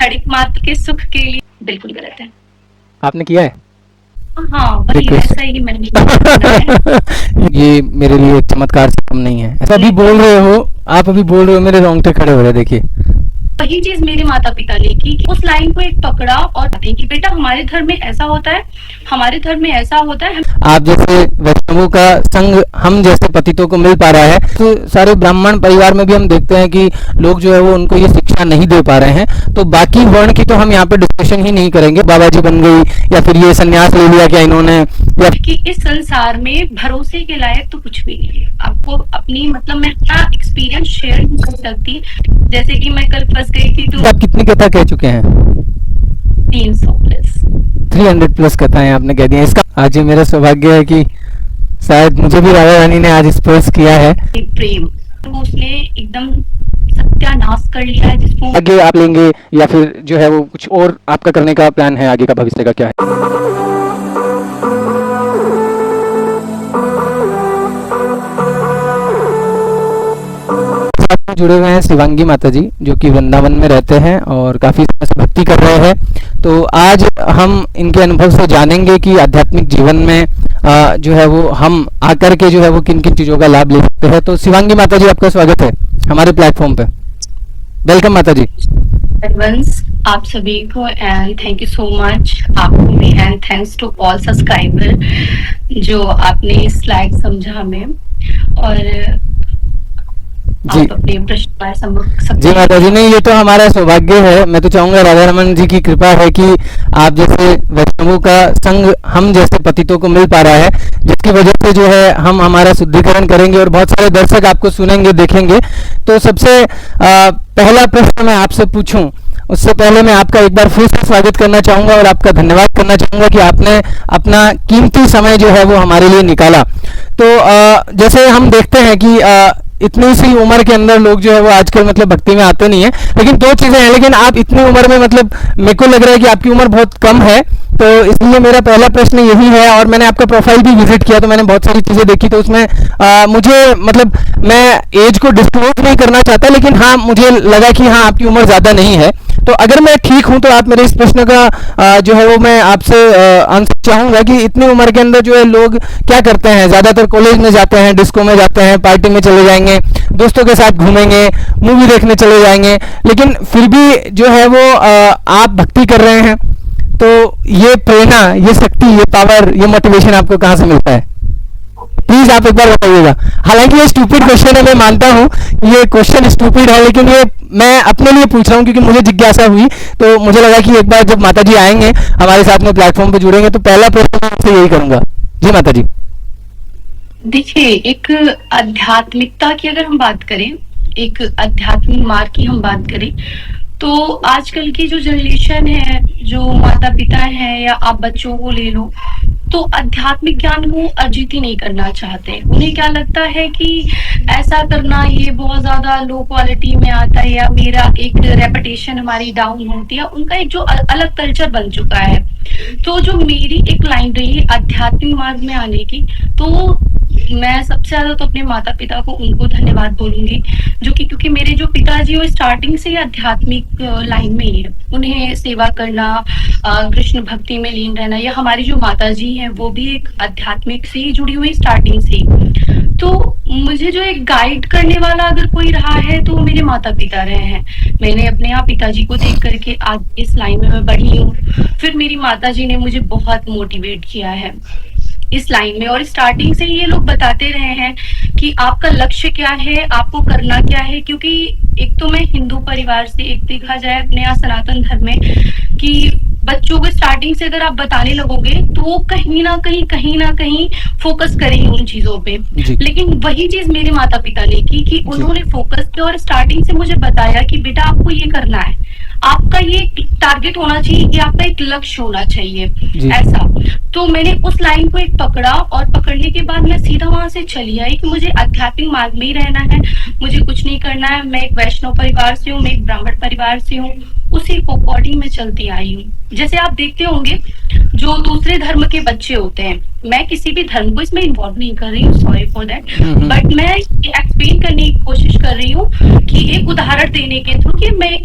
क्षणिक मात्र के सुख के लिए बिल्कुल गलत है। आपने किया है हाँ, वही रिक्वेस्ट? ऐसा ही मैंने सुना है। ये मेरे लिए चमत्कार से कम नहीं है। ऐसा अभी बोल रहे हो, आप अभी बोल रहे हो, मेरे रोंगटे खड़े हो रहे हैं, देखिए। वही चीज मेरे माता पिता ने की कि उस लाइन को एक पकड़ा और बताई कि बेटा हमारे धर्म में ऐसा होता है, हमारे धर्म में ऐसा होता है। आप जैसे वैष्णवों का संग हम जैसे पतितों को मिल पा रहा है, तो सारे ब्राह्मण परिवार में भी हम देखते हैं कि लोग जो है वो उनको ये शिक्षा नहीं दे पा रहे हैं। तो बाकी वर्ण की तो हम यहाँ पे डिस्कशन ही नहीं करेंगे, बाबा जी बन गई या फिर ये संन्यास ले लिया क्या इन्होंने, या कि इस संसार में भरोसे के लायक तो कुछ भी नहीं है। आपको अपनी मतलब मैं अपना एक्सपीरियंस शेयर नहीं कर सकती। जैसे कि मैं कल फंस गई थी तो आप कितनी कथा कह चुके हैं? 300 प्लस 300 प्लस कथाएं आपने कह दी हैं। इसका आज ये मेरा सौभाग्य है कि शायद मुझे भी राधा रानी ने आज स्पर्श किया है। प्रेम तो उसने एकदम सत्यानाश कर लिया है जिसको आगे आप लेंगे या फिर जो है वो कुछ और आपका करने का प्लान है, आगे का भविष्य का क्या है? जुड़े हुए हैं शिवांगी माता जी, जो कि वृंदावन में रहते हैं और काफी समय से भक्ति कर रहे हैं। तो आज हम इनके अनुभव से जानेंगे कि आध्यात्मिक जीवन में जो है वो हम आकर के जो है वो किन किन चीजों का लाभ ले सकते हैं। तो शिवांगी माता जी, आपका स्वागत है हमारे प्लेटफॉर्म पे। वेलकम माता जी। एडवांस आप सभी को and thank you so much आपको भी and thanks to all subscriber जो आपने इस स्लाइड समझा हमें और जी आप अपने प्रश्न समझ जी माता जी, नहीं ये तो हमारा सौभाग्य है। मैं तो चाहूंगा राधा रमन जी की कृपा है कि आप जैसे वैष्णवों का संग हम जैसे पतितों को मिल पा रहा है, जिसकी वजह से जो है हम हमारा शुद्धिकरण करेंगे और बहुत सारे दर्शक आपको सुनेंगे, देखेंगे। तो सबसे पहला प्रश्न मैं आपसे पूछूं उससे पहले मैं आपका एक बार फिर से स्वागत करना चाहूंगा और आपका धन्यवाद करना चाहूंगा कि आपने अपना कीमती समय जो है वो हमारे लिए निकाला। तो जैसे हम देखते हैं कि इतनी सी उम्र के अंदर लोग जो है वो आजकल मतलब भक्ति में आते नहीं है, लेकिन दो चीजें हैं। लेकिन आप इतनी उम्र में मतलब मेरे को लग रहा है कि आपकी उम्र बहुत कम है, तो इसलिए मेरा पहला प्रश्न यही है। और मैंने आपका प्रोफाइल भी विजिट किया तो मैंने बहुत सारी चीजें देखी, तो उसमें मुझे मतलब मैं एज को डिस्क्लोज नहीं करना चाहता, लेकिन हाँ मुझे लगा कि हाँ आपकी उम्र ज्यादा नहीं है। तो अगर मैं ठीक हूं तो आप मेरे इस प्रश्न का जो है वो मैं आपसे आंसर चाहूंगा कि इतनी उम्र के अंदर जो है लोग क्या करते हैं? ज्यादातर कॉलेज में जाते हैं, डिस्को में जाते हैं, पार्टी में चले जाएंगे, दोस्तों के साथ घूमेंगे, मूवी देखने चले जाएंगे, लेकिन फिर भी जो है वो आप भक्ति कर रहे हैं। तो ये प्रेरणा, ये शक्ति, ये पावर, ये मोटिवेशन आपको कहाँ से मिलता है? प्लीज आप एक बार बताइएगा। हालांकि ये स्टूपिड क्वेश्चन है, मैं मानता हूँ ये क्वेश्चन स्टूपिड है, लेकिन ये मैं अपने लिए पूछ रहा हूँ क्योंकि मुझे जिज्ञासा हुई। तो मुझे लगा कि एक बार जब माता जी आएंगे हमारे साथ में प्लेटफॉर्म पे जुड़ेंगे तो पहला प्रश्न मैं आपसे यही करूंगा। जी माता जी। देखिए, एक आध्यात्मिकता की अगर हम बात करें, एक आध्यात्मिक मार्ग की हम बात करें, तो आजकल की जो जनरेशन है, जो माता पिता है या आप बच्चों को ले लो, तो आध्यात्मिक ज्ञान को अर्जित ही नहीं करना चाहते। उन्हें क्या लगता है कि ऐसा करना ये बहुत ज्यादा लो क्वालिटी में आता है या मेरा एक रेपुटेशन हमारी डाउन होती है। उनका एक जो अलग कल्चर बन चुका है। तो जो मेरी एक लाइन रही है आध्यात्मिक मार्ग में आने की, तो मैं सबसे ज्यादा तो अपने माता पिता को उनको धन्यवाद बोलूंगी, जो कि क्योंकि मेरे जो पिताजी वो स्टार्टिंग से ही आध्यात्मिक लाइन में ही है। उन्हें सेवा करना, कृष्ण भक्ति में लीन रहना, या हमारी जो माता जी हैं वो भी एक आध्यात्मिक से ही जुड़ी हुई स्टार्टिंग से ही। तो मुझे जो एक गाइड करने वाला अगर कोई रहा है तो मेरे माता पिता रहे हैं। मैंने अपने यहाँ पिताजी को देख करके आज इस लाइन में मैं बढ़ी हूँ। फिर मेरी माता जी ने मुझे बहुत मोटिवेट किया है इस लाइन में, और स्टार्टिंग से ही ये लोग बताते रहे हैं कि आपका लक्ष्य क्या है, आपको करना क्या है। क्योंकि एक तो मैं हिंदू परिवार से, एक देखा जाए अपने यहाँ सनातन धर्म में कि बच्चों को स्टार्टिंग से अगर आप बताने लगोगे तो वो कहीं ना कहीं फोकस करेंगे उन चीजों पे। लेकिन वही चीज मेरे माता पिता ने की कि उन्होंने फोकस किया और स्टार्टिंग से मुझे बताया कि बेटा आपको ये करना है, आपका ये टारगेट होना चाहिए, ये आपका एक लक्ष्य होना चाहिए ऐसा। तो मैंने उस लाइन को एक पकड़ा और पकड़ने के बाद मैं सीधा वहां से चली आई कि मुझे आध्यात्मिक मार्ग में ही रहना है, मुझे कुछ नहीं करना है। मैं एक वैष्णव परिवार से हूँ, मैं एक ब्राह्मण परिवार से हूँ, उसी अकॉर्डिंग में चलती आई हूँ। जैसे आप देखते होंगे जो दूसरे धर्म के बच्चे होते हैं, मैं किसी भी धर्म को इसमें इन्वॉल्व नहीं कर रही हूँ, सॉरी फॉर दैट, बट मैं एक्सप्लेन करने की कोशिश कर रही हूँ कि एक उदाहरण देने के थ्रू कि मैं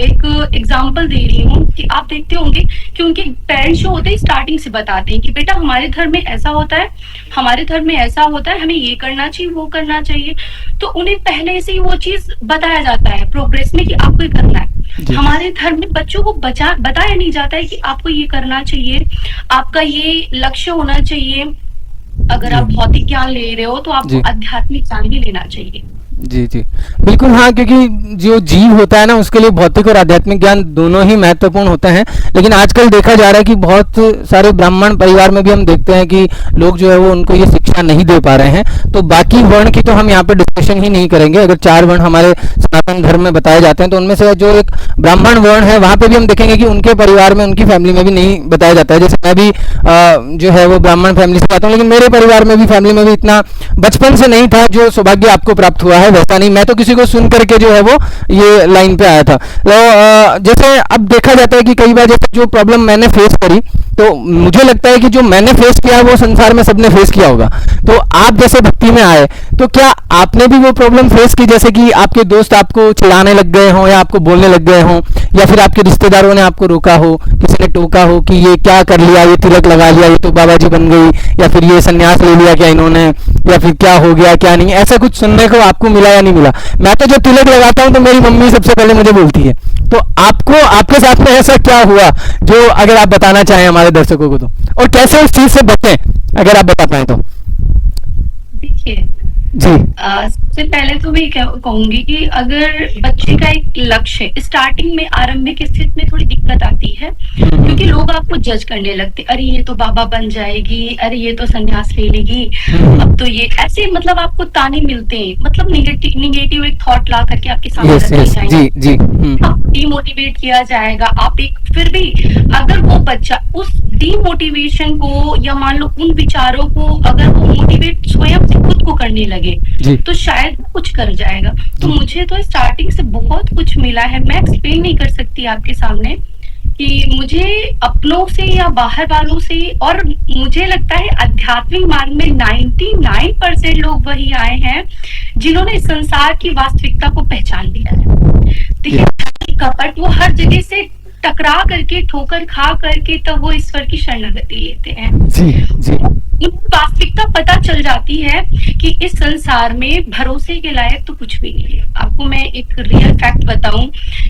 एक एग्जाम्पल दे रही हूँ कि आप देखते होंगे कि उनके पेरेंट्स जो होते हैं स्टार्टिंग से बताते हैं कि बेटा हमारे धर्म में ऐसा होता है, हमारे धर्म में ऐसा होता है, हमें ये करना चाहिए, वो करना चाहिए। तो उन्हें पहले से ही वो चीज बताया जाता है प्रोग्रेस में कि आपको ये करना है। जी हमारे धर्म में बच्चों को बताया नहीं जाता है कि आपको ये करना चाहिए, आपका ये लक्ष्य होना चाहिए। अगर आप जी भौतिक ज्ञान ले रहे हो तो आपको जी आध्यात्मिक ज्ञान भी लेना चाहिए। जी जी बिल्कुल हाँ, क्योंकि जो जीव होता है ना उसके लिए भौतिक और आध्यात्मिक ज्ञान दोनों ही महत्वपूर्ण होते हैं। लेकिन आजकल देखा जा रहा है कि बहुत सारे ब्राह्मण परिवार में भी हम देखते हैं कि लोग जो है वो उनको ये शिक्षा नहीं दे पा रहे हैं। तो बाकी वर्ण की तो हम यहाँ पे डिस्कशन ही नहीं करेंगे। अगर 4 वर्ण हमारे सनातन धर्म में बताए जाते हैं तो उनमें से जो एक ब्राह्मण वर्ण है वहाँ पे भी हम देखेंगे कि उनके परिवार में, उनकी फैमिली में भी नहीं बताया जाता है। जैसे मैं भी जो है वो ब्राह्मण फैमिली से आता हूँ, लेकिन मेरे परिवार में भी, फैमिली में भी इतना बचपन से नहीं था जो सौभाग्य आपको प्राप्त हुआ है, वैसा नहीं। मैं तो किसी को सुन करके जो है वो ये लाइन पे आया था। तो जैसे अब देखा जाता है कि कई बार जैसे जो प्रॉब्लम मैंने फेस करी, तो मुझे लगता है कि जो मैंने फेस किया वो संसार में सबने फेस किया होगा। तो आप जैसे भक्ति में आए तो क्या आपने भी वो प्रॉब्लम फेस की, जैसे कि आपके दोस्त आपको चिढ़ाने लग गए हों या आपको बोलने लग गए हों, या फिर आपके रिश्तेदारों ने आपको रोका हो, किसी ने टोका हो कि ये क्या कर लिया, ये तिलक लगा लिया, ये तो बाबा जी बन गई, या फिर ये सन्यास ले लिया क्या इन्होंने, या फिर क्या हो गया क्या नहीं, ऐसा कुछ सुनने को आपको मिला या नहीं मिला? मैं तो जब तिलक लगाता हूँ तो मेरी मम्मी सबसे पहले मुझे बोलती है। तो आपको, आपके साथ में ऐसा क्या हुआ जो अगर आप बताना चाहें हमारे दर्शकों को, तो और कैसे उस चीज से बचें अगर आप बता पाए तो? देखिए, जी सबसे पहले तो मैं कहूंगी कि अगर बच्चे का एक लक्ष्य स्टार्टिंग में, आरंभिक स्थिति में थोड़ी दिक्कत आती है क्योंकि लोग आपको जज करने लगते, अरे ये तो बाबा बन जाएगी, अरे ये तो संन्यास ले लेगी, अब तो ये ऐसे, मतलब आपको ताने मिलते हैं, मतलब निगेटिव एक थॉट ला करके आपके सामने रखे जाएंगे, जी जी डिमोटिवेट किया जाएगा। आप एक, फिर भी अगर वो बच्चा उस डिमोटिवेशन को या मान लो उन विचारों को अगर वो मोटिवेट स्वयं से खुद को करने लगे तो शायद वो कुछ कर जाएगा। तो मुझे तो स्टार्टिंग से बहुत कुछ मिला है, मैं एक्सप्लेन नहीं कर सकती आपके सामने कि मुझे अपनों से या बाहर वालों से, और मुझे लगता है आध्यात्मिक मार्ग में 99% लोग वही आए हैं जिन्होंने इस संसार की वास्तविकता को पहचान लिया है। देखिए, कपट वो हर जगह से टकरा करके, ठोकर खा करके तब वो ईश्वर की शरणागति लेते हैं। जी जी उनको वास्तविकता पता चल जाती है कि इस संसार में भरोसे के लायक तो कुछ भी नहीं है। आपको मैं एक रियल फैक्ट बताऊं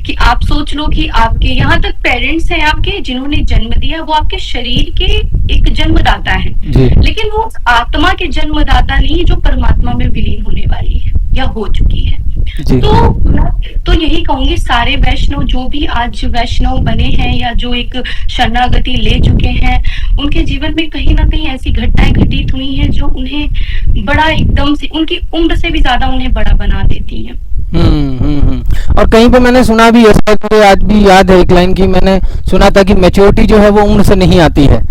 कि आप सोच लो कि आपके यहाँ तक पेरेंट्स हैं आपके जिन्होंने जन्म दिया, वो आपके शरीर के एक जन्मदाता है, लेकिन वो आत्मा के जन्मदाता नहीं जो परमात्मा में विलीन होने वाली है या हो चुकी है। तो मैं तो यही कहूंगी, सारे वैष्णव जो भी आज वैष्णव बने हैं या जो एक शरणागति ले चुके हैं, उनके जीवन में कहीं ना कहीं ऐसी घटनाएं घटित हुई हैं जो उन्हें बड़ा, एकदम से उनकी उम्र से भी ज्यादा उन्हें बड़ा बना देती हैं। और कहीं पे मैंने सुना भी, ऐसा मुझे आज भी याद है एक लाइन की, मैंने सुना था कि मैच्योरिटी जो है वो उम्र से नहीं आती है,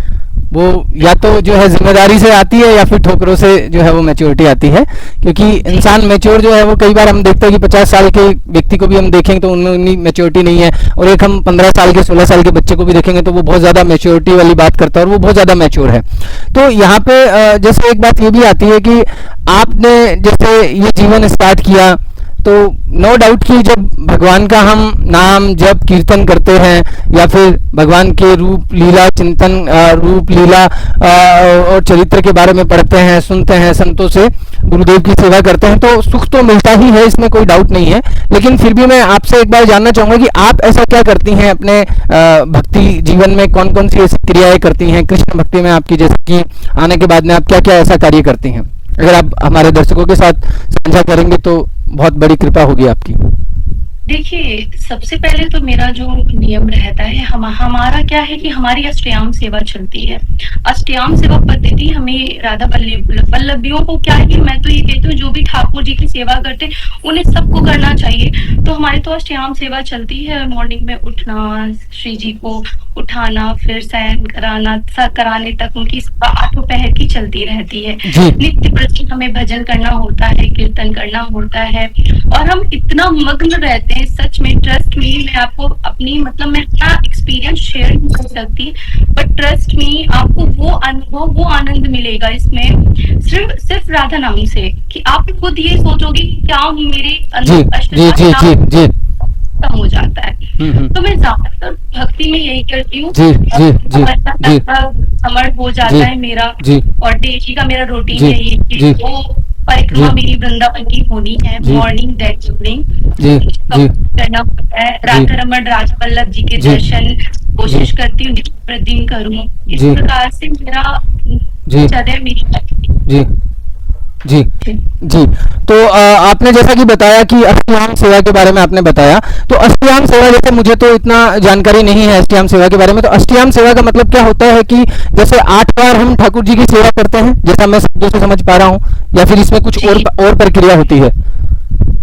वो या तो जो है जिम्मेदारी से आती है या फिर ठोकरों से जो है वो मैच्योरिटी आती है। क्योंकि इंसान मैच्योर जो है वो कई बार हम देखते हैं कि 50 साल के व्यक्ति को भी हम देखेंगे तो उनमें उतनी मैच्योरिटी नहीं है, और एक हम 15 साल के 16 साल के बच्चे को भी देखेंगे तो वो बहुत ज़्यादा मैच्योरिटी वाली बात करता है और वो बहुत ज़्यादा मैच्योर है। तो यहाँ पे जैसे एक बात ये भी आती है कि आपने जैसे ये जीवन स्टार्ट किया तो नो डाउट कि जब भगवान का हम नाम जब कीर्तन करते हैं या फिर भगवान के रूप लीला चिंतन, रूप लीला और चरित्र के बारे में पढ़ते हैं, सुनते हैं, संतों से गुरुदेव की सेवा करते हैं, तो सुख तो मिलता ही है, इसमें कोई डाउट नहीं है। लेकिन फिर भी मैं आपसे एक बार जानना चाहूँगा कि आप ऐसा क्या करती हैं अपने भक्ति जीवन में, कौन कौन सी ऐसी क्रियाएं करती हैं कृष्ण भक्ति में आपकी, जैसे कि आने के बाद में आप क्या क्या ऐसा कार्य करती हैं? अगर आप हमारे दर्शकों के साथ साझा करेंगे तो बहुत बड़ी कृपा होगी आपकी। देखिए, सबसे पहले तो मेरा जो नियम रहता है, हमारा क्या है कि हमारी अष्टयाम सेवा चलती है। अष्टयाम सेवा पद्धति हमें राधा वल्लभियों को क्या है कि मैं तो ये कहती हूँ जो भी ठाकुर जी की सेवा करते उन्हें सबको करना चाहिए। तो हमारी तो अष्टयाम सेवा चलती है, मॉर्निंग में उठना, श्री जी को उठाना, फिर शयन कराने तक उनकी सेवा 8 पहर की चलती रहती है। नित्य प्रति हमें भजन करना होता है, कीर्तन करना होता है, और हम इतना मग्न रहते हैं, सच में, ट्रस्ट मी, मैं आपको अपनी, मतलब मैं अपना एक्सपीरियंस शेयर नहीं कर सकती, बट ट्रस्ट मी, आपको वो अनुभव, वो आनंद मिलेगा इसमें सिर्फ राधा नाम से, कि आप खुद ये सोचोगे कि क्या मेरे अंदर कम हो जाता है। हम्म। तो मैं ज्यादातर भक्ति में यही करती हूँ। जी जी जी जी समर्थ हो जी जाता है मेरा, जी और डेली का मेरा रूटीन जी यही है कि जी वो जी परिक्रमा मेरी वृंदावन की होनी है, जी मॉर्निंग दैट इवनिंग जी जी करना होता है। जी राधा रमन राज वल्लभ जी के जी दर्शन जी कोशिश करती हूँ कि प्रतिदिन करूँ। इस जी प्रकार से मेरा जी दिनचर्या मेरी जी जी जी। तो आपने जैसा कि बताया कि अष्टयाम सेवा के बारे में आपने बताया, तो अष्टयाम सेवा, जैसे मुझे तो इतना जानकारी नहीं है अष्टयाम सेवा के बारे में, तो अष्टयाम सेवा का मतलब क्या होता है कि जैसे 8 बार हम ठाकुर जी की सेवा करते हैं, जैसा मैं शब्दों से समझ पा रहा हूँ, या फिर इसमें कुछ जी। और प्रक्रिया होती है?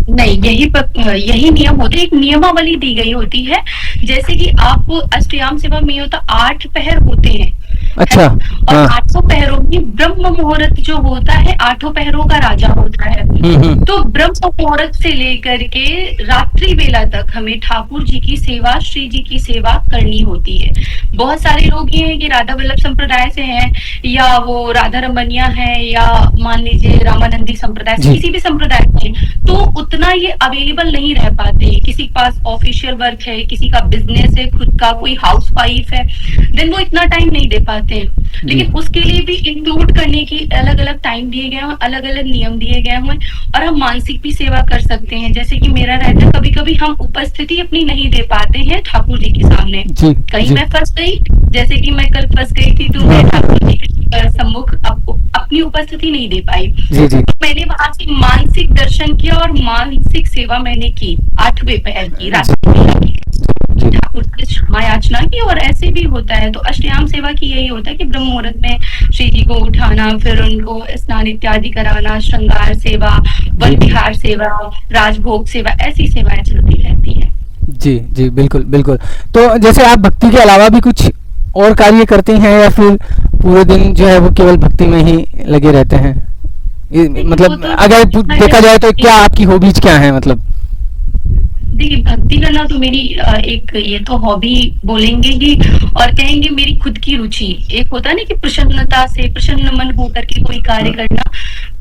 नहीं, यही नियम होते, एक नियमावली दी गई होती है। जैसे कि आप अष्टयाम सेवा में होता 8 पहर होते हैं, है अच्छा। ना? और हाँ। 800 पहरों में ब्रह्म मुहूर्त जो होता है 8 पहरों का राजा होता है। हम्म। तो ब्रह्म मुहूर्त से लेकर के रात्रि बेला तक हमें ठाकुर जी की सेवा, श्री जी की सेवा करनी होती है। बहुत सारे लोग ये हैं कि राधा वल्लभ संप्रदाय से हैं, या वो राधा रमनिया है, या मान लीजिए रामानंदी संप्रदाय से, जी किसी भी संप्रदाय से, तो उतना ये अवेलेबल नहीं रह पाते। किसी के पास ऑफिशियल वर्क है, किसी का बिजनेस है खुद का, कोई हाउस वाइफ है, देन वो इतना टाइम नहीं दे पाते हैं। जी लेकिन उसके लिए भी इंक्लूड करने की अलग अलग टाइम दिए गए हैं, अलग अलग नियम दिए गए हैं, और हम मानसिक भी सेवा कर सकते हैं। जैसे कि मेरा रहता है, कभी कभी हम उपस्थिति अपनी नहीं दे पाते हैं ठाकुर जी के सामने, जी कहीं जी मैं फंस गई, जैसे कि मैं कल फंस गई थी, तो मैं ठाकुर जी के सम्मुख अपनी उपस्थिति नहीं दे पाई। जी जी मैंने वहां से मानसिक दर्शन किया और मानसिक सेवा मैंने की, 8वें पहर की, रात्रि बेला की, जी ठाकुर से क्षमा याचना की। और ऐसे भी होता है, तो अष्टयाम सेवा की यही होता है कि ब्रह्म मुहूर्त में श्री जी को उठाना, फिर उनको स्नान इत्यादि कराना, श्रृंगार सेवा, वन विहार सेवा, राजभोग सेवा, ऐसी सेवाएं चलती रहती है। जी जी, बिल्कुल बिल्कुल। तो जैसे आप भक्ति के अलावा भी कुछ और कार्य करती हैं, या फिर पूरे दिन जो है वो केवल भक्ति में ही लगे रहते हैं? वो मतलब तो अगर देखा जाए तो क्या आपकी हॉबीज क्या हैं, मतलब? देखिए, भक्ति करना तो मेरी एक ये तो हॉबी बोलेंगे ही, और कहेंगे मेरी खुद की रुचि। एक होता है ना कि प्रसन्नता से, प्रसन्न मन होकर के कोई कार्य करना,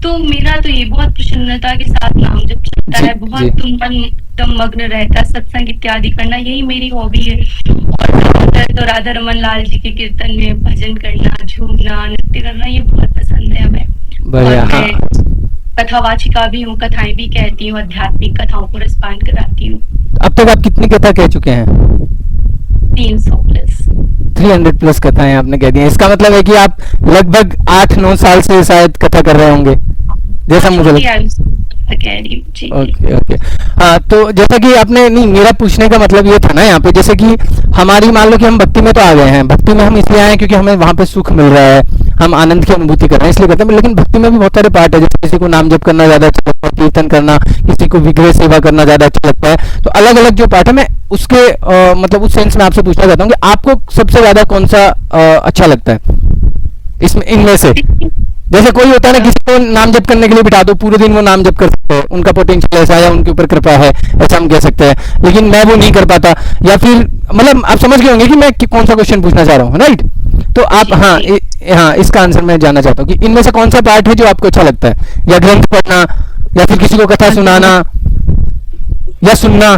तो मेरा तो ये बहुत प्रसन्नता के साथ नाम जप चलता जी है, जी बहुत मन एकदम मग्न रहता है, सत्संग इत्यादि करना, यही मेरी हॉबी है। और ज्यादातर तो राधा रमन लाल जी के कीर्तन में भजन करना, झूमना, नृत्य करना, ये बहुत पसंद है हमें। बढ़िया। और हाँ। मैं कथावाचिका भी हूँ, कथाएं भी कहती हूँ, आध्यात्मिक कथाओं को रसपान कराती हूँ। अब तक आप कितनी कथा कह चुके हैं? 300 प्लस। 300 प्लस कथाएं आपने कह दी हैं। इसका मतलब है कि आप लगभग 8-9 साल से शायद कथा कर रहे होंगे, जैसा मुझे लगता है। कह रही हूँ जी। Okay okay. हाँ, तो जैसा कि आपने, नहीं, मेरा पूछने का मतलब ये था ना यहाँ पे, जैसे कि हमारी, मान लो कि हम भक्ति में तो आ गए हैं, भक्ति में हम इसलिए आए हैं क्योंकि हमें वहाँ पे सुख मिल रहा है, हम आनंद की अनुभूति कर रहे हैं, इसलिए करते हैं। लेकिन भक्ति में भी बहुत सारे पार्ट है, जैसे किसी को नाम जप करना ज़्यादा अच्छा लगता है, कीर्तन करना, किसी को विग्रह सेवा करना ज़्यादा अच्छा लगता है। तो अलग अलग जो पार्ट है, मैं उसके मतलब उस सेंस में आपसे पूछना चाहता हूँ कि आपको सबसे ज़्यादा कौन सा अच्छा लगता है इसमें, इनमें से? जैसे कोई होता है ना, किसी को नाम जप करने के लिए बिठा दो, पूरे दिन वो नाम जप कर सकते हैं, उनका पोटेंशियल ऐसा है, उनके ऊपर कृपा है, ऐसा हम कह सकते हैं, लेकिन मैं वो नहीं कर पाता। या फिर मतलब आप समझ गए होंगे कि मैं कौन सा क्वेश्चन पूछना चाह रहा हूँ, राइट? तो आप, हाँ, हाँ, इसका आंसर मैं जानना चाहता हूँ कि इनमें से कौन सा पार्ट है जो आपको अच्छा लगता है, या ग्रंथ पढ़ना, या फिर किसी को कथा सुनाना या सुनना,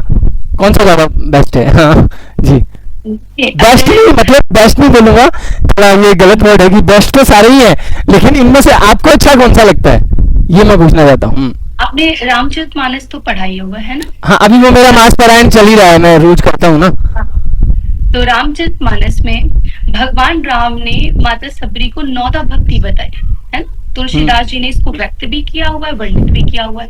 कौन सा ज़्यादा बेस्ट है? हाँ जी। बेस्ट नहीं, मतलब बेस्ट नहीं बोलूंगा, थोड़ा ये गलत वर्ड है कि बेस्ट तो सारे ही है, लेकिन इनमें से आपको अच्छा कौन सा लगता है, ये मैं पूछना चाहता हूँ। आपने रामचरितमानस तो पढ़ा ही होगा, है ना? हाँ, अभी वो मेरा मास पारायण चल ही रहा है, मैं रोज करता हूँ ना। तो रामचरितमानस में भगवान राम ने माता सबरी को 9 भक्ति बताई, है ना? तुलसीदास जी ने इसको व्यक्त भी किया हुआ है, वर्णित भी किया हुआ है।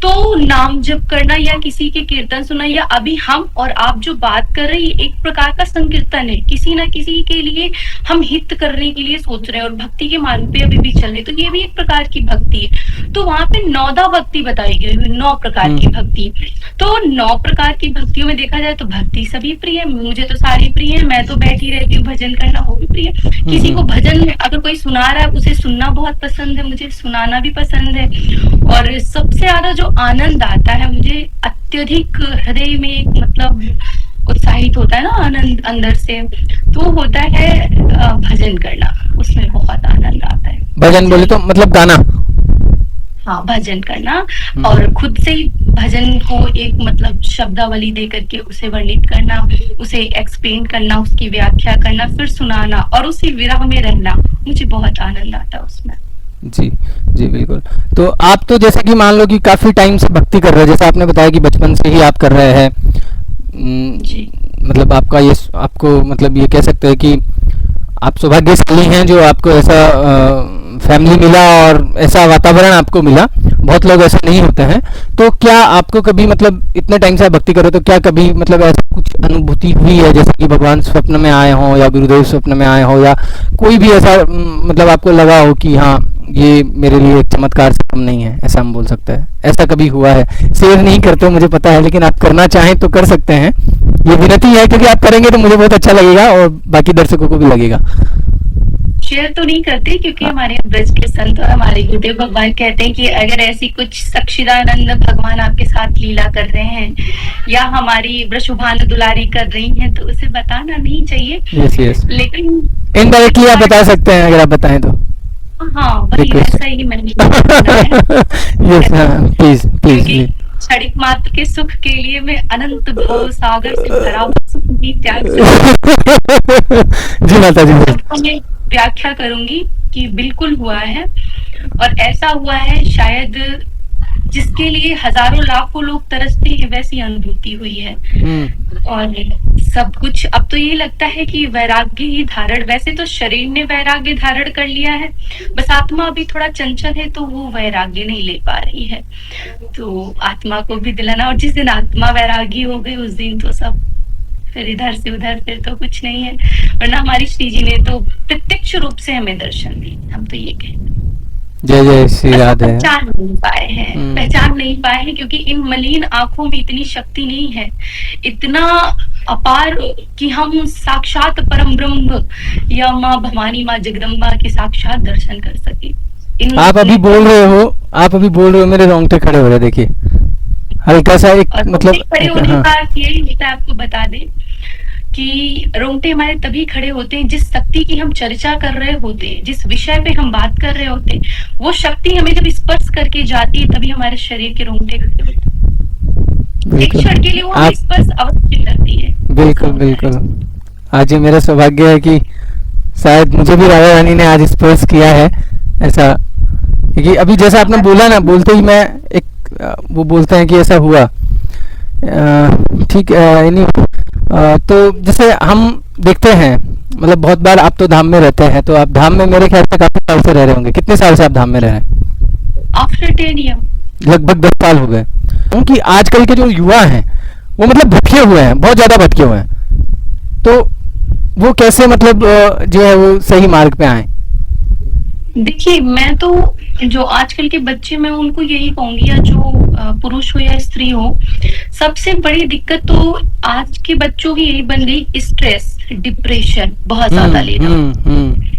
तो नाम जप करना, या किसी के कीर्तन सुनना, या अभी हम और आप जो बात कर रहे हैं, एक प्रकार का संकीर्तन है, किसी ना किसी के लिए हम हित करने के लिए सोच रहे हैं, और भक्ति के मार्ग पे अभी भी चल रहे, तो ये भी एक प्रकार की भक्ति है। तो वहां पे 9 भक्ति बताई गई, 9 प्रकार की भक्ति। तो 9 प्रकार की भक्तियों में देखा जाए तो भक्ति सभी प्रिय है, मुझे तो सारी प्रिय है, मैं तो बैठी रहती हूँ, भजन करना वो भी प्रिय है। किसी को भजन अगर कोई सुना रहा है, उसे सुनना बहुत पसंद है, मुझे सुनाना भी पसंद है। और सबसे ज्यादा जो आनंद आता है मुझे, अत्यधिक हृदय में मतलब उत्साहित होता है ना आनंद अंदर से, तो होता है भजन करना, उसमें बहुत आनंद आता है। भजन बोले तो मतलब गाना? हाँ, भजन करना, और खुद से ही भजन को एक मतलब शब्दावली दे करके उसे वर्णित करना, उसे एक्सप्लेन करना, उसकी व्याख्या करना, फिर सुनाना और उसी विरह में रहना, मुझे बहुत आनंद आता उसमें। जी, जी बिल्कुल। तो आप तो जैसे कि मान लो कि काफ़ी टाइम से भक्ति कर रहे हैं, जैसे आपने बताया कि बचपन से ही आप कर रहे हैं। जी मतलब आपका ये आपको मतलब ये कह सकते हैं कि आप सौभाग्यशाली हैं जो आपको ऐसा फैमिली मिला और ऐसा वातावरण आपको मिला। बहुत लोग ऐसे नहीं होते हैं। तो क्या आपको कभी मतलब इतने टाइम से आप भक्ति करो तो क्या कभी मतलब ऐसा कुछ अनुभूति हुई है जैसे कि भगवान स्वप्न में आए हों या गुरुदेव स्वप्न में आए हों या कोई भी ऐसा मतलब आपको लगा हो कि हाँ ये मेरे लिए एक चमत्कार से कम नहीं है, ऐसा हम बोल सकते हैं? ऐसा कभी हुआ है? शेयर नहीं करते हो मुझे पता है, लेकिन आप करना चाहें तो कर सकते हैं। ये विनती है क्योंकि आप करेंगे तो मुझे बहुत अच्छा लगेगा और बाकी दर्शकों को भी लगेगा। शेयर तो नहीं करते क्योंकि हमारे ब्रज के संत और हमारे गुरुदेव भगवान कहते हैं कि अगर ऐसी कुछ सच्चिदानंद भगवान आपके साथ लीला कर रहे हैं या हमारी वृषभानु दुलारी कर रही हैं तो उसे बताना नहीं चाहिए। यस यस, लेकिन इनडायरेक्टली आप बता सकते हैं अगर आप बताएं तो। हाँ वही रिक्वेस्ट ऐसा ही मैंने सुना है। यस, हाँ प्लीज प्लीज क्योंकि क्षणिक मात्र के सुख के लिए मैं अनंत भव सागर से भरा हुआ सुख भी त्याग सकती जी माता जी। हूँ। मैं व्याख्या करूंगी कि बिल्कुल हुआ है और ऐसा हुआ है शायद जिसके लिए हजारों लाखों लोग तरसते हैं वैसी अनुभूति हुई है। और सब कुछ अब तो ये लगता है कि वैराग्य ही धारण, वैसे तो शरीर ने वैराग्य धारण कर लिया है, बस आत्मा अभी थोड़ा चंचल है तो वो वैराग्य नहीं ले पा रही है। तो आत्मा को भी दिलाना, और जिस दिन आत्मा वैरागी हो गई उस दिन तो सब फिर इधर से उधर, फिर तो कुछ नहीं है। वरना हमारी श्री जी ने तो प्रत्यक्ष रूप से हमें दर्शन दिए, हम तो ये कहें। जय जय श्री राधे। पहचान नहीं पाए हैं, पहचान नहीं पाए हैं क्योंकि इन मलिन आंखों में इतनी शक्ति नहीं है, इतना अपार कि हम साक्षात परम ब्रह्म या माँ भवानी माँ जगदम्बा के साक्षात दर्शन कर सके। आप अभी बोल रहे हो मेरे रोंगटे खड़े हो रहे, देखिए हल्का सा एक मतलब खड़े होने का यही होता है, आपको बता दें कि रोंगटे हमारे तभी खड़े होते हैं जिस शक्ति की हम चर्चा कर रहे होते हैं, जिस विषय पे हम बात कर रहे होते हैं, वो शक्ति हमें जब स्पर्श करके जाती है तभी हमारे शरीर के रोंगटे खड़े होते हैं। एक क्षण के लिए वो हमें स्पर्श अवश्य करती है। बिल्कुल बिल्कुल। आज ये मेरा सौभाग्य है कि शायद मुझे भी राधा रानी ने आज स्पर्श किया है ऐसा, क्योंकि अभी जैसा आपने बोला ना, बोलते ही मैं एक वो बोलते हैं कि ऐसा हुआ। ठीक है। तो जैसे हम देखते हैं मतलब बहुत बार आप तो धाम में रहते हैं, तो आप धाम में मेरे ख्याल से काफी साल से रह रहे होंगे। कितने साल से आप धाम में रह रहे हैं? आफ्टर 10 ईयर लगभग 10 साल हो गए। क्योंकि आजकल के जो युवा हैं वो मतलब भटके हुए हैं, बहुत ज्यादा भटके हुए हैं, तो वो कैसे मतलब जो है वो सही मार्ग पे आए? देखिए, मैं तो जो आजकल के बच्चे, मैं उनको यही कहूंगी, या जो पुरुष हो या स्त्री हो, सबसे बड़ी दिक्कत तो आज के बच्चों की यही बन गई, स्ट्रेस, डिप्रेशन बहुत ज्यादा लेना,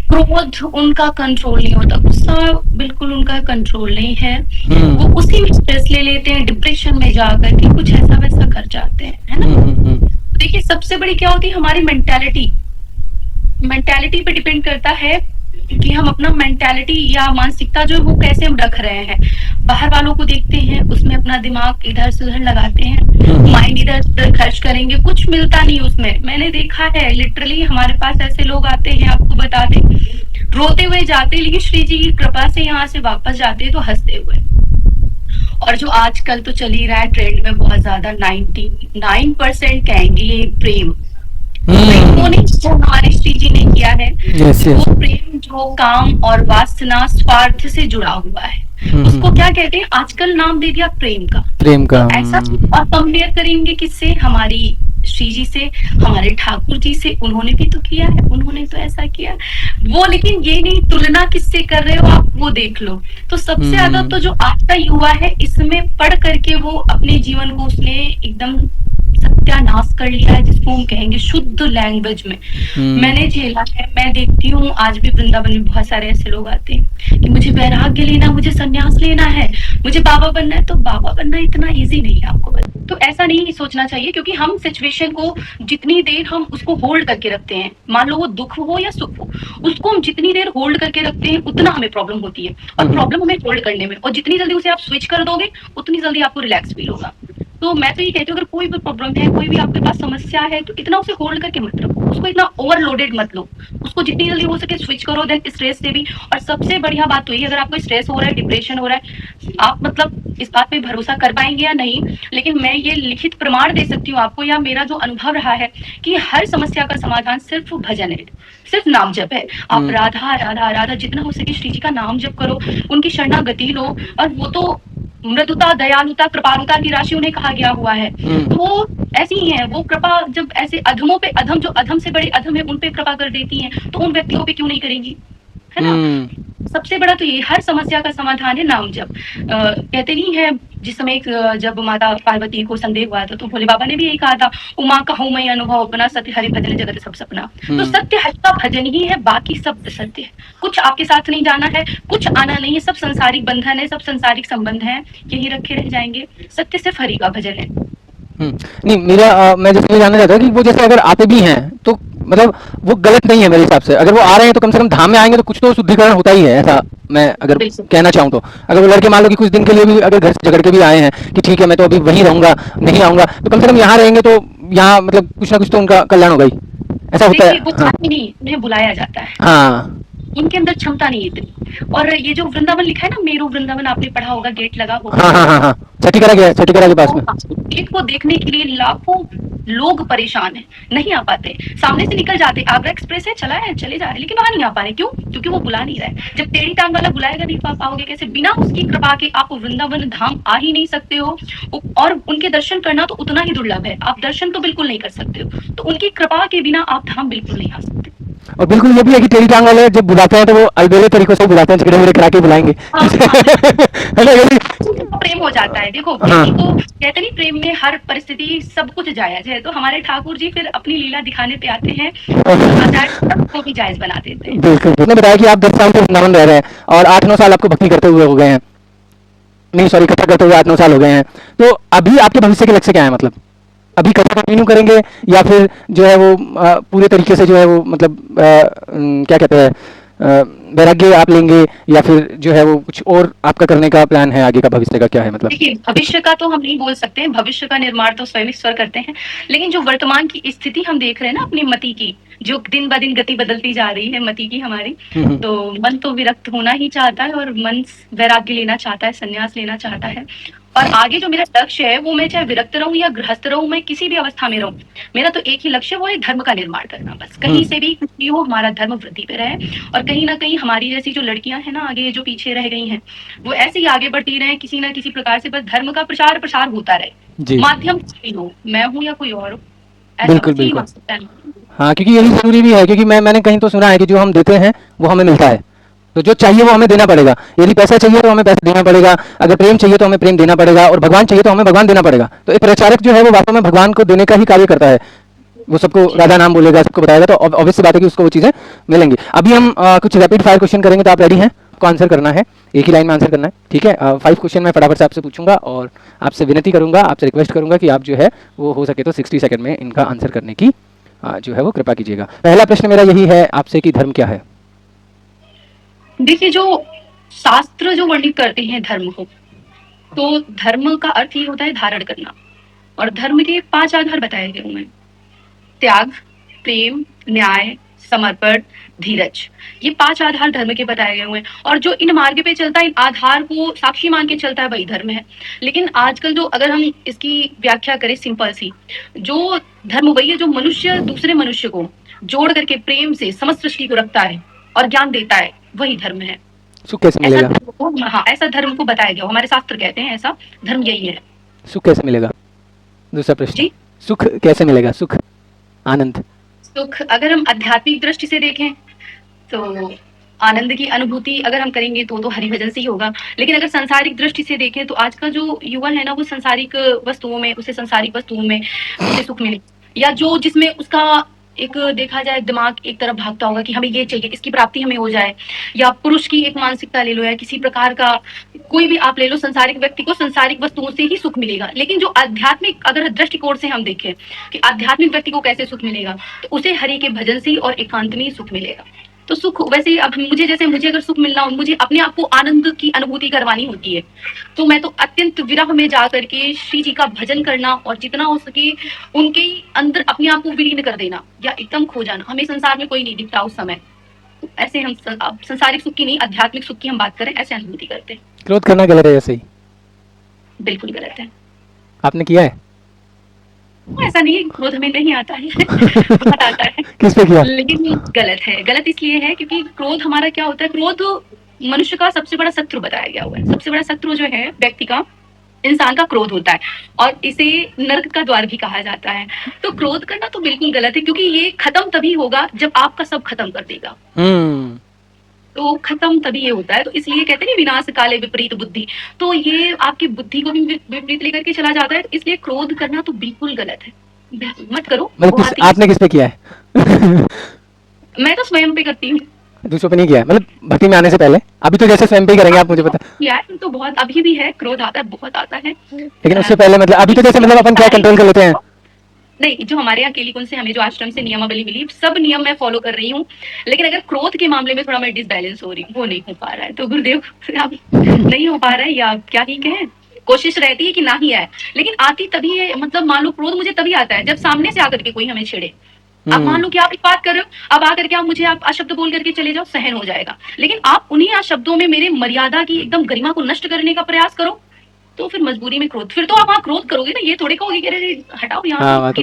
क्रोध उनका कंट्रोल नहीं होता, गुस्सा बिल्कुल उनका कंट्रोल नहीं है, वो उसी में स्ट्रेस ले लेते हैं, डिप्रेशन में जाकर के कुछ ऐसा वैसा कर जाते हैं, है ना। देखिए, सबसे बड़ी क्या होती है हमारी मेंटालिटी पे डिपेंड करता है कि हम अपना मेंटालिटी या मानसिकता जो है वो कैसे हम रख रहे हैं। बाहर वालों को देखते हैं, उसमें अपना दिमाग इधर से उधर लगाते हैं, माइंड इधर से उधर खर्च करेंगे, कुछ मिलता नहीं उसमें। मैंने देखा है लिटरली, हमारे पास ऐसे लोग आते हैं, आपको बता दें, रोते हुए जाते, लेकिन श्री जी की कृपा से यहाँ से वापस जाते तो हंसते हुए। और जो आजकल तो चल ही रहा है ट्रेंड में बहुत ज्यादा, 99% कहेंगे ये प्रेम, वो नहीं जो हमारे श्री जी ने किया है। वो प्रेम जो काम और वासना स्वार्थ से जुड़ा हुआ है, उसको क्या कहते हैं, आजकल नाम दे दिया प्रेम का। ऐसा और कंपेयर करेंगे किससे? हमारी श्री जी से, हमारे ठाकुर जी से। उन्होंने भी तो किया है, उन्होंने तो ऐसा किया वो, लेकिन ये नहीं, तुलना किससे कर रहे हो आप, वो देख लो। तो सबसे ज्यादा तो जो आज का युवा है, इसमें पढ़ करके वो अपने जीवन को उसने एकदम सत्यानाश कर लिया है, जिसको हम कहेंगे शुद्ध लैंग्वेज में। मैंने झेला है, मैं देखती हूँ आज भी वृंदावन में बहुत सारे ऐसे लोग आते हैं कि मुझे वैराग्य लेना, मुझे संन्यास लेना है, मुझे बाबा बनना है। तो बाबा बनना इतना इजी नहीं है, आपको बता। तो ऐसा नहीं सोचना चाहिए, क्योंकि हम सिचुएशन को जितनी देर हम उसको होल्ड करके रखते हैं, मान लो वो दुख हो या सुख हो, उसको हम जितनी देर होल्ड करके रखते हैं उतना हमें प्रॉब्लम होती है, और प्रॉब्लम हमें होल्ड करने में, और जितनी जल्दी उसे आप स्विच कर दोगे उतनी जल्दी आपको रिलैक्स फील होगा। तो मैं तो ये कहती हूँ, अगर कोई भी प्रॉब्लम है, कोई भी आपके पास समस्या है, तो इतना उसे होल्ड करके मत रखो, उसको इतना ओवरलोडेड मत लो, उसको जितनी जल्दी हो सके स्विच करो, देन स्ट्रेस से भी। और सबसे बढ़िया बात तो ये, अगर आपको स्ट्रेस हो रहा है, डिप्रेशन हो रहा है, आप मतलब इस बात पे भरोसा कर पाएंगे या नहीं, लेकिन मैं ये लिखित प्रमाण दे सकती हूँ आपको, या मेरा जो अनुभव रहा है, कि हर समस्या का समाधान सिर्फ भजन है, सिर्फ नाम जप है। आप राधा राधा राधा जितना हो सके श्री जी का नाम जप करो, उनकी शरणागति लो, और वो तो मृदुता, दयालुता, कृपालुता की राशि उन्हें कहा गया हुआ है। तो वो ऐसी ही है, वो कृपा जब ऐसे अधमों पे, अधम जो अधम से बड़े अधम है, उन पे कृपा कर देती हैं, तो उन व्यक्तियों पे क्यों नहीं करेंगी, है ना। सबसे बड़ा तो ये, हर समस्या का समाधान है नाम जप। कहते नहीं है, जिस समय जब माता पार्वती को संदेह हुआ था, तो भोले बाबा ने भी यही कहा था, उमा कहूँ मैं अनुभव अपना, सत्य हरि भजन जगत सब सपना। तो सत्य हरि का भजन ही है, बाकी सब सत्य है। कुछ आपके साथ नहीं जाना है, कुछ आना नहीं है, सब संसारिक बंधन है, सब संसारिक संबंध है, यही रखे रह जाएंगे। सत्य सिर्फ हरि का भजन है। नहीं, मेरा मैं जैसे ये जानना चाहता हूँ कि वो जैसे अगर आते भी हैं तो मतलब वो गलत नहीं है मेरे हिसाब से। अगर वो आ रहे हैं तो कम से कम धाम में आएंगे तो कुछ तो शुद्धिकरण होता ही है, ऐसा मैं अगर कहना चाहूँ तो। अगर वो लड़के मान लो कि कुछ दिन के लिए भी अगर घर से झगड़ के भी आए हैं कि ठीक है मैं तो अभी वहीं रहूंगा, नहीं आऊंगा, तो कम से कम यहाँ रहेंगे तो यहाँ मतलब कुछ ना कुछ तो उनका कल्याण होगा ही, ऐसा होता है। वो हाँ नहीं, उन्हें बुलाया जाता है, हाँ उनके अंदर क्षमता नहीं इतनी। और ये जो वृंदावन लिखा है ना, मेरू वृंदावन, आपने पढ़ा होगा, गेट लगा होगा। हाँ हाँ हाँ हाँ, छठीकरा गया, छठीकरा के पास में। गेट को देखने के लिए लाखों लोग परेशान है, नहीं आ पाते, सामने से निकल जाते, आगरा एक्सप्रेस है, चला है, चले जा रहे, लेकिन वहां नहीं आ पा रहे। क्यों? क्योंकि वो बुला नहीं रहा है। जब टेढ़ी टांग वाला बुलाएगा, नहीं पा पाओगे कैसे? बिना उसकी कृपा के आप वृंदावन धाम आ ही नहीं सकते हो। और उनके दर्शन करना तो उतना ही दुर्लभ है, आप दर्शन तो बिल्कुल नहीं कर सकते हो, तो उनकी कृपा के बिना आप धाम बिल्कुल नहीं आ सकते। और बिल्कुल ये भी है कि टेढ़ी टांग वाले जब बुलाते हैं तो वो अलबेले तरीकों से बुलाते हैं, झगड़े वगड़े करा के बुलाएंगे। है ना, यही प्रेम हो जाता है। देखो, हाँ। तो कहते नहीं, प्रेम में हर परिस्थिति सब कुछ जायज है, तो हमारे ठाकुर जी फिर अपनी लीला दिखाने पे आते हैं, सबको भी जायज बना देते हैं। बिल्कुल। आपने बताया कि आप 10 साल से वृंदावन रह रहे हैं और 8-9 साल आपको भक्ति करते हुए हो गए हैं, नहीं सॉरी कथा करते हुए 8-9 साल हो गए हैं, तो अभी आपके भविष्य के लक्ष्य क्या है? मतलब अभी कथा कंटिन्यू करेंगे या फिर जो है वो पूरे तरीके से जो है वो मतलब क्या कहते हैं वैराग्य आप लेंगे, या फिर जो है वो कुछ और आपका करने का प्लान है? आगे का भविष्य का क्या है? मतलब देखिए, भविष्य का तो हम नहीं बोल सकते हैं, भविष्य का निर्माण तो स्वयं ईश्वर करते हैं, लेकिन जो वर्तमान की स्थिति हम देख रहे हैं ना अपनी मति की, जो दिन ब दिन गति बदलती जा रही है मति की हमारी, तो मन तो विरक्त होना ही चाहता है, और मन वैराग्य लेना चाहता है, संन्यास लेना चाहता है। और आगे जो मेरा लक्ष्य है, वो मैं चाहे विरक्त रहूं या गृहस्थ रहूं, मैं किसी भी अवस्था में रहूं, मेरा तो एक ही लक्ष्य, वो है धर्म का निर्माण करना। बस कहीं से भी कुछ भी हो, हमारा धर्म वृद्धि पे रहे, और कहीं ना कहीं हमारी जैसी जो लड़कियां हैं ना आगे, जो पीछे रह गई हैं, वो ऐसे ही आगे बढ़ती रहे, किसी ना किसी प्रकार से बस धर्म का प्रचार प्रसार होता रहे, माध्यम कुछ भी हो, मैं हूँ या कोई और हो, बिल्कुल बिल्कुल। हाँ, क्योंकि यही जरूरी भी है, क्योंकि मैंने कहीं तो सुना है कि जो हम देते हैं वो हमें मिलता है, तो जो चाहिए वो हमें देना पड़ेगा। यदि पैसा चाहिए तो हमें पैसा देना पड़ेगा, अगर प्रेम चाहिए तो हमें प्रेम देना पड़ेगा, और भगवान चाहिए तो हमें भगवान देना पड़ेगा। तो एक प्रचारक जो है वो वास्तव में भगवान को देने का ही कार्य करता है, वो सबको राधा नाम बोलेगा, सबको बताएगा, तो ऑब्वियस सी बात है कि उसको वो चीज़ें मिलेंगी। अभी हम कुछ रैपिड फायर क्वेश्चन करेंगे, तो आप रेडी हैं? आपको आंसर करना है, एक ही लाइन में आंसर करना है, ठीक है? 5 क्वेश्चन मैं फटाफट से आपसे पूछूंगा और आपसे विनती करूंगा, आपसे रिक्वेस्ट करूंगा कि आप जो है वो हो सके तो 60 सेकंड में इनका आंसर करने की जो है वो कृपा कीजिएगा। पहला प्रश्न मेरा यही है आपसे कि धर्म क्या है? देखिए, जो शास्त्र जो वर्णित करते हैं धर्म को, तो धर्म का अर्थ ही होता है धारण करना, और धर्म के 5 आधार बताए गए हुए हैं: त्याग, प्रेम, न्याय, समर्पण, धीरज। ये 5 आधार धर्म के बताए गए हुए हैं, और जो इन मार्ग पे चलता है, इन आधार को साक्षी मान के चलता है, वही धर्म है। लेकिन आजकल जो, अगर हम इसकी व्याख्या करें सिंपल सी, जो धर्म वही है जो मनुष्य दूसरे मनुष्य को जोड़ करके प्रेम से समस्त सृष्टि को रखता है और ज्ञान देता है, वही धर्म है। सुख कैसे मिलेगा? हाँ, ऐसा धर्म को बताया गया, हमारे शास्त्र कहते हैं ऐसा धर्म यही है। सुख कैसे मिलेगा? दूसरा प्रश्न, जी? सुख कैसे मिलेगा? सुख, आनंद। सुख अगर हम आध्यात्मिक दृष्टि से देखें तो आनंद की अनुभूति अगर हम करेंगे तो हरि भजन से ही होगा। लेकिन अगर सांसारिक दृष्टि से देखें तो आज का जो युवा है ना, वो सांसारिक वस्तुओं में, उसे सांसारिक वस्तुओं में उसे सुख मिले, या जो जिसमें उसका एक देखा जाए दिमाग एक तरफ भागता होगा कि हमें ये चाहिए, इसकी प्राप्ति हमें हो जाए, या पुरुष की एक मानसिकता ले लो, या किसी प्रकार का कोई भी आप ले लो, संसारिक व्यक्ति को संसारिक वस्तुओं से ही सुख मिलेगा। लेकिन जो आध्यात्मिक अगर दृष्टिकोण से हम देखें कि आध्यात्मिक व्यक्ति को कैसे सुख मिलेगा, तो उसे हरि के भजन से और एकांत में ही सुख मिलेगा। तो सुख वैसे अब मुझे अगर सुख मिलना हो, मुझे अपने आप को आनंद की अनुभूति करवानी होती है, तो मैं तो अत्यंत विरह में जा करके श्री जी का भजन करना और जितना हो सके उनके अंदर अपने आप को विलीन कर देना या एकदम खो जाना। हमें संसार में कोई नहीं दिखता उस समय, तो ऐसे हम संसारिक सुख की नहीं, आध्यात्मिक सुख की हम बात करें, ऐसे अनुभूति करते हैं। क्रोध करना गलत है ऐसे ही? बिल्कुल गलत है। आपने किया है? ऐसा नहीं है, क्रोध हमें नहीं आता है बहुत आता है। किस पे किया? लेकिन गलत है। गलत इसलिए है क्योंकि क्रोध हमारा क्या होता है, क्रोध मनुष्य का सबसे बड़ा शत्रु बताया गया हुआ है। सबसे बड़ा शत्रु जो है व्यक्ति का, इंसान का क्रोध होता है, और इसे नर्क का द्वार भी कहा जाता है। तो क्रोध करना तो बिल्कुल गलत है, क्योंकि ये खत्म तभी होगा जब आपका सब खत्म कर देगा। तो खत्म तभी ये होता है। तो इसलिए कहते हैं विनाश काले विपरीत बुद्धि, तो ये आपकी बुद्धि को भी विपरीत लेकर के चला जाता है। तो इसलिए क्रोध करना तो बिल्कुल गलत है, बिल्कुल मत करो। मतलब आपने किस पे किया है? मैं तो स्वयं पे करती हूँ, दूसरों पे नहीं किया, मतलब भक्ति में आने से पहले। अभी तो जैसे स्वयं पे ही करेंगे आप, मुझे पता यार तो बहुत अभी भी है, क्रोध आता है, बहुत आता है, लेकिन उससे पहले मतलब अभी तो जैसे मतलब अपन क्या कंट्रोल कर लेते हैं। नहीं, जो हमारे यहाँ केली कुंज से हमें जो आश्रम से नियमावली मिली, सब नियम मैं फॉलो कर रही हूँ, लेकिन अगर क्रोध के मामले में थोड़ा मैं डिसबैलेंस हो रही हूँ, वो नहीं हो पा रहा है। तो गुरुदेव अब नहीं हो पा रहा है, या क्या ही कहें, कोशिश रहती है कि ना ही आए, लेकिन आती तभी है। मतलब मान लो क्रोध मुझे तभी आता है जब सामने से आकर के कोई हमें छेड़े। अब मान लो कि आप एक बात कर रहे हो, अब आकर के आप मुझे आप अशब्द बोल करके चले जाओ, सहन हो जाएगा, लेकिन आप उन्हीं शब्दों में मेरे मर्यादा की एकदम गरिमा को नष्ट करने का प्रयास करो, तो फिर मजबूरी में क्रोध, फिर तो आप वहाँ क्रोध करोगे ना, ये थोड़ी कहोगे कि हटाओ यहाँ।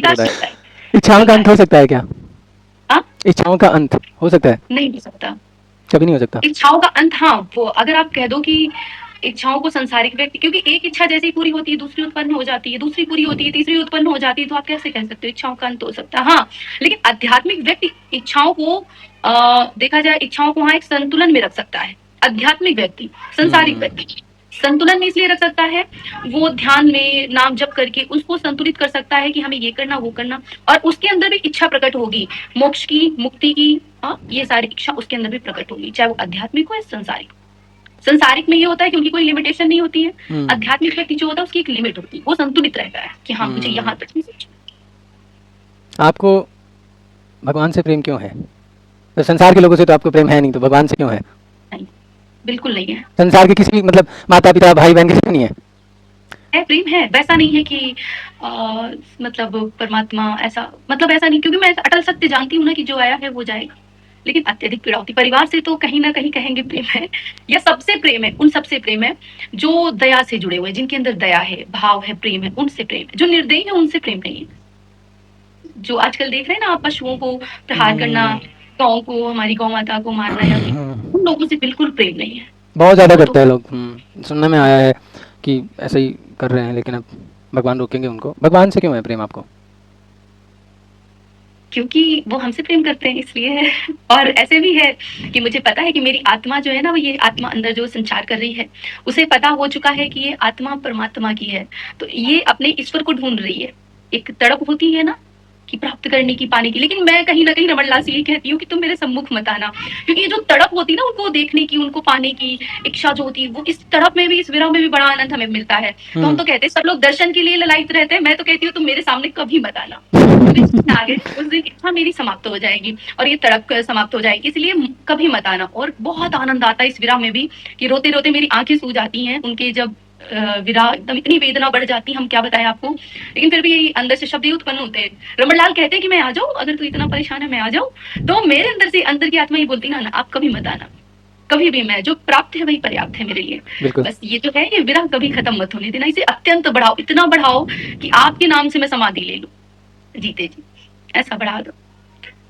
इच्छाओं का अंत हो सकता है क्या? इच्छाओं का अंत हो सकता है? नहीं हो सकता, कभी नहीं हो सकता इच्छाओं का अंत। हाँ, वो अगर आप कह दो कि इच्छाओं को संसारिक व्यक्ति, क्योंकि एक इच्छा जैसे ही पूरी होती है दूसरी उत्पन्न हो जाती है, दूसरी पूरी होती है तीसरी उत्पन्न हो जाती है, तो आप कैसे कह सकते हो इच्छाओं का अंत हो सकता है? हाँ, लेकिन आध्यात्मिक व्यक्ति इच्छाओं को देखा जाए, इच्छाओं को वहां एक संतुलन में रख सकता है। आध्यात्मिक व्यक्ति, संसारिक व्यक्ति संतुलन में इसलिए रख सकता है, वो ध्यान में नाम जप करके उसको संतुलित कर सकता है कि हमें ये करना वो करना, और उसके अंदर भी इच्छा प्रकट होगी, मोक्ष की, मुक्ति की, ये सारी इच्छा उसके अंदर भी प्रकट होगी, चाहे वो आध्यात्मिक हो या संसारिक। संसारिक में ये होता है कि उनकी कोई लिमिटेशन नहीं होती है, आध्यात्मिक व्यक्ति जो होता है उसकी एक लिमिट होती है, वो संतुलित रहता है कि हाँ मुझे यहाँ तक। आपको भगवान से प्रेम क्यों है? तो संसार के लोगों से तो आपको प्रेम है नहीं, तो भगवान से क्यों है? नहीं, बिल्कुल नहीं है। संसार के किसी मतलब माता पिता भाई बहन किसी नहीं है? प्रेम है, वैसा नहीं है कि मतलब परमात्मा ऐसा, मतलब ऐसा नहीं, क्योंकि मैं अटल सत्य जानती हूँ ना कि जो आया है वो जाएगा, लेकिन अत्यधिक पीड़ा होती। परिवार से तो कहीं ना कहीं कहेंगे प्रेम है, या सबसे प्रेम है, उन सबसे प्रेम है जो दया से जुड़े हुए, जिनके अंदर दया है, भाव है, प्रेम है, उनसे प्रेम है। जो निर्दयी है उनसे प्रेम नहीं है। जो आजकल देख रहे हैं ना आप, पशुओं को प्रहार करना, गौ को, हमारी गौ माता को मारना, या उन लोगों से बिल्कुल प्रेम नहीं है। बहुत ज्यादा करते हैं लोग। सुनने में आया है कि ऐसे ही कर रहे हैं, लेकिन अब भगवान रोकेंगे उनको। भगवान से क्यों है प्रेम आपको? क्योंकि वो हमसे प्रेम करते हैं इसलिए है। और ऐसे भी है कि मुझे पता है कि मेरी आत्मा जो है ना, वो ये आत्मा अंदर जो संचार कर रही है, उसे पता हो चुका है कि ये आत्मा परमात्मा की है, तो ये अपने ईश्वर को ढूंढ रही है। एक तड़प होती है ना कि प्राप्त करने की, पाने की, लेकिन मैं कहीं ना कहीं रमन लाल से ये कहती हूँ कि तुम मेरे सम्मुख मत आना, क्योंकि ये जो तड़प होती है ना उनको देखने की, उनको पाने की इच्छा जो होती है, वो इस तड़प में भी, इस विरह में भी बड़ा आनंद हमें मिलता है। तो हम तो कहते हैं, सब लोग दर्शन के लिए ललायित रहते हैं, मैं तो कहती हूँ तुम मेरे सामने कभी मत आना, आगे उस दिन इच्छा मेरी समाप्त हो जाएगी और ये तड़प समाप्त हो जाएगी, इसलिए कभी मत आना। और बहुत आनंद आता है इस विरह में भी कि रोते रोते मेरी आंखें सूज जाती हैं, उनके जब विरह, एकदम इतनी वेदना बढ़ जाती है, हम क्या बताएं आपको, लेकिन फिर भी यही अंदर से शब्द ही उत्पन्न होते हैं। रमणलाल कहते हैं कि मैं आ जाऊं, अगर तू इतना परेशान है मैं आ जाऊं, तो मेरे अंदर से, अंदर की आत्मा ये बोलती ना, आप कभी मत आना, कभी भी, मैं जो प्राप्त है वही पर्याप्त है मेरे लिए। बस ये जो है, ये विरह कभी खत्म मत होने देना, इसे अत्यंत बढ़ाओ, इतना बढ़ाओ कि आपके नाम से मैं समाधि ले लूं, जीते जी, ऐसा बढ़ा दो।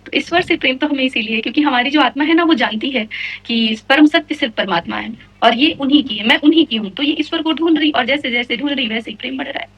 तो ईश्वर से प्रेम तो हमें इसीलिए, क्योंकि हमारी जो आत्मा है ना, वो जानती है कि परम सत्य सिर्फ परमात्मा है और ये उन्हीं की है, मैं उन्हीं की हूँ, तो ये ईश्वर को ढूंढ रही, और जैसे जैसे ढूंढ रही वैसे ही प्रेम बढ़ रहा है।